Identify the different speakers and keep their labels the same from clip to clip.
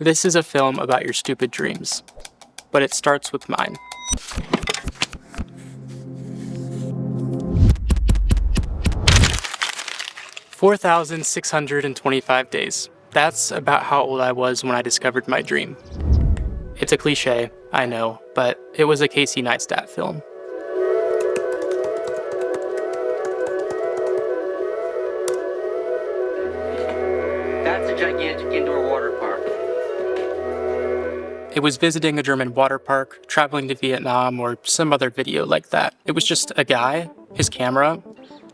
Speaker 1: This is a film about your stupid dreams, but it starts with mine. "4,625 days. That's about how old I was when I discovered my dream. It's a cliche, I know, but it was a Casey Neistat film.
Speaker 2: That's a gigantic indoor water park.
Speaker 1: It was visiting a German water park, traveling to Vietnam, or some other video like that. It was just a guy, his camera,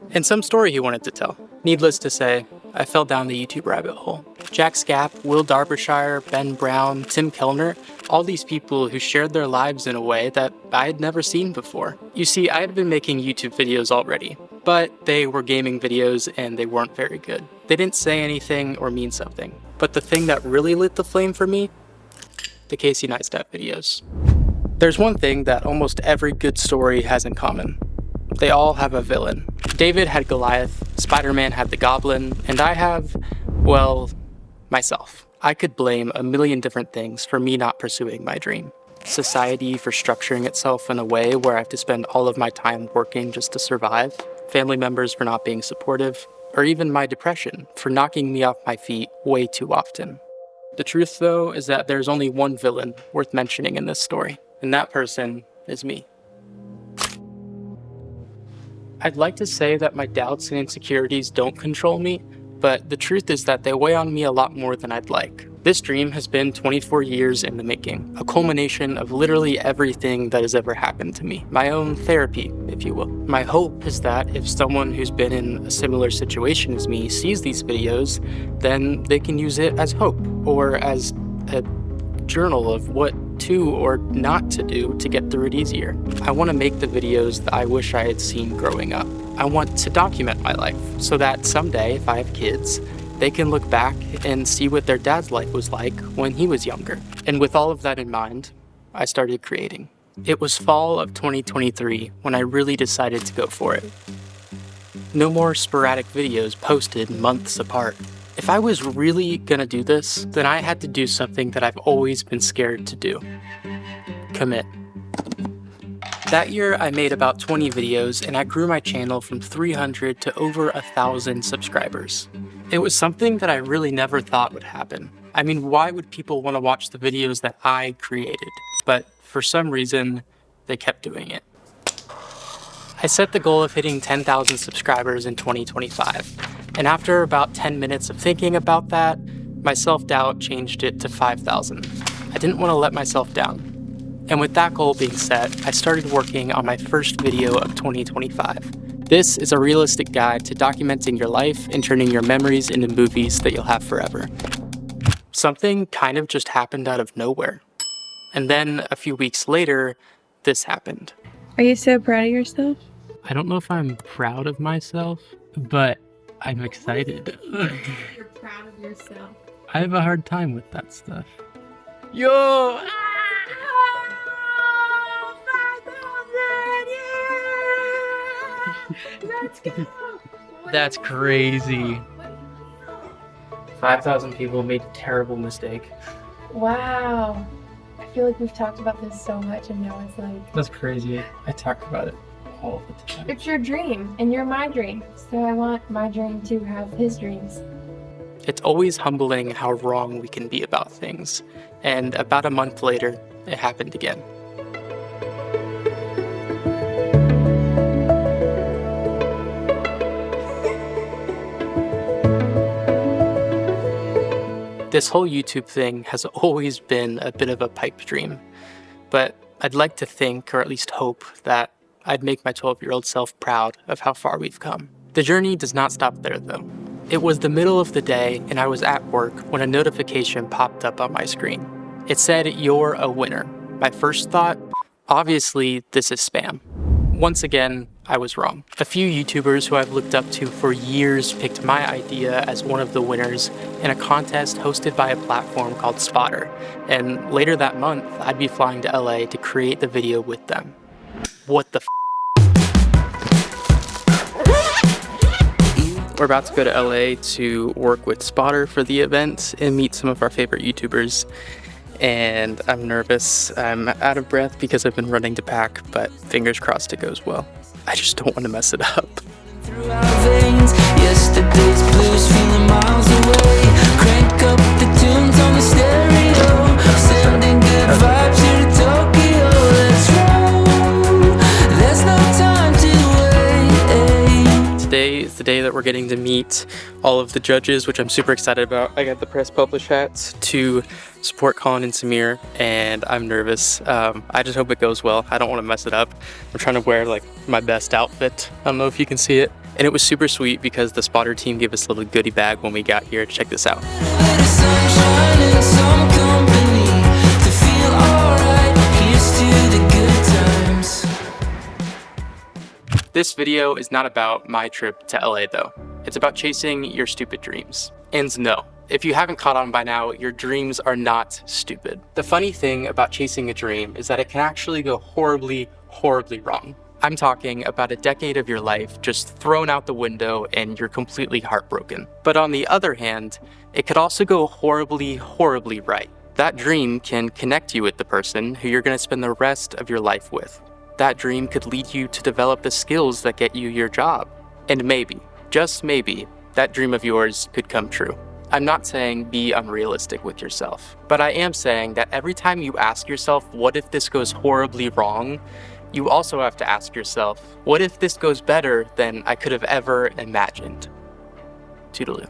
Speaker 1: and some story he wanted to tell. Needless to say, I fell down the YouTube rabbit hole. Jack Scapp, Will Derbyshire, Ben Brown, Tim Kellner, all these people who shared their lives in a way that I had never seen before. You see, I had been making YouTube videos already, but they were gaming videos and they weren't very good. They didn't say anything or mean something. But the thing that really lit the flame for me? The Casey Neistat videos. There's one thing that almost every good story has in common. They all have a villain. David had Goliath, Spider-Man had the Goblin, and I have, well, myself. I could blame a million different things for me not pursuing my dream. Society for structuring itself in a way where I have to spend all of my time working just to survive, family members for not being supportive, or even my depression for knocking me off my feet way too often. The truth, though, is that there's only one villain worth mentioning in this story, and that person is me. I'd like to say that my doubts and insecurities don't control me, but the truth is that they weigh on me a lot more than I'd like. This dream has been 24 years in the making, a culmination of literally everything that has ever happened to me. My own therapy, if you will. My hope is that if someone who's been in a similar situation as me sees these videos, then they can use it as hope, or as a journal of what to or not to do to get through it easier. I want to make the videos that I wish I had seen growing up. I want to document my life so that someday, if I have kids, they can look back and see what their dad's life was like when he was younger. And with all of that in mind, I started creating. It was fall of 2023 when I really decided to go for it. No more sporadic videos posted months apart. If I was really gonna do this, then I had to do something that I've always been scared to do. Commit. That year, I made about 20 videos and I grew my channel from 300 to over 1,000 subscribers. It was something that I really never thought would happen. I mean, why would people want to watch the videos that I created? But for some reason, they kept doing it. I set the goal of hitting 10,000 subscribers in 2025. And after about 10 minutes of thinking about that, my self-doubt changed it to 5,000. I didn't want to let myself down. And with that goal being set, I started working on my first video of 2025. This is a realistic guide to documenting your life and turning your memories into movies that you'll have forever. Something kind of just happened out of nowhere. And then a few weeks later, this happened.
Speaker 3: Are you so proud of yourself?
Speaker 1: I don't know if I'm proud of myself, but I'm excited.
Speaker 3: You're proud of yourself.
Speaker 1: I have a hard time with that stuff. Yo!
Speaker 3: Let's go!
Speaker 1: That's crazy. 5,000 people made a terrible mistake.
Speaker 3: Wow. I feel like we've talked about this so much and now it's like...
Speaker 1: That's crazy. I talk about it all the time.
Speaker 3: It's your dream and you're my dream. So I want my dream to have his dreams.
Speaker 1: It's always humbling how wrong we can be about things. And about a month later, it happened again. This whole YouTube thing has always been a bit of a pipe dream, but I'd like to think, or at least hope, that I'd make my 12-year-old self proud of how far we've come. The journey does not stop there, though. It was the middle of the day, and I was at work when a notification popped up on my screen. It said, "You're a winner." My first thought, obviously, this is spam. Once again, I was wrong. A few YouTubers who I've looked up to for years picked my idea as one of the winners in a contest hosted by a platform called Spotter, and later that month, I'd be flying to LA to create the video with them. What the f***? We're about to go to LA to work with Spotter for the event and meet some of our favorite YouTubers. And I'm nervous. I'm out of breath because I've been running to pack, but fingers crossed it goes well. I just don't want to mess it up.
Speaker 4: Through our veins, yesterday's blues feeling miles away. Crank up the tunes on the stereo, sending good vibes here to Tokyo. Let's roll, there's no time to wait.
Speaker 1: Today is the day that we're getting to meet all of the judges, which I'm super excited about. I got the press publish hats to support Colin and Samir, and I'm nervous. I just hope it goes well. I don't want to mess it up. I'm trying to wear like my best outfit. I don't know if you can see it. And it was super sweet because the Spotter team gave us a little goodie bag when we got here. Check this out.
Speaker 4: Bit of sunshine and some company to feel alright. Here's to the good times.
Speaker 1: This video is not about my trip to LA though. It's about chasing your stupid dreams. And no, if you haven't caught on by now, your dreams are not stupid. The funny thing about chasing a dream is that it can actually go horribly, horribly wrong. I'm talking about a decade of your life just thrown out the window and you're completely heartbroken. But on the other hand, it could also go horribly, horribly right. That dream can connect you with the person who you're gonna spend the rest of your life with. That dream could lead you to develop the skills that get you your job. And maybe, just maybe, that dream of yours could come true. I'm not saying be unrealistic with yourself, but I am saying that every time you ask yourself, what if this goes horribly wrong? You also have to ask yourself, what if this goes better than I could have ever imagined? Toodaloo.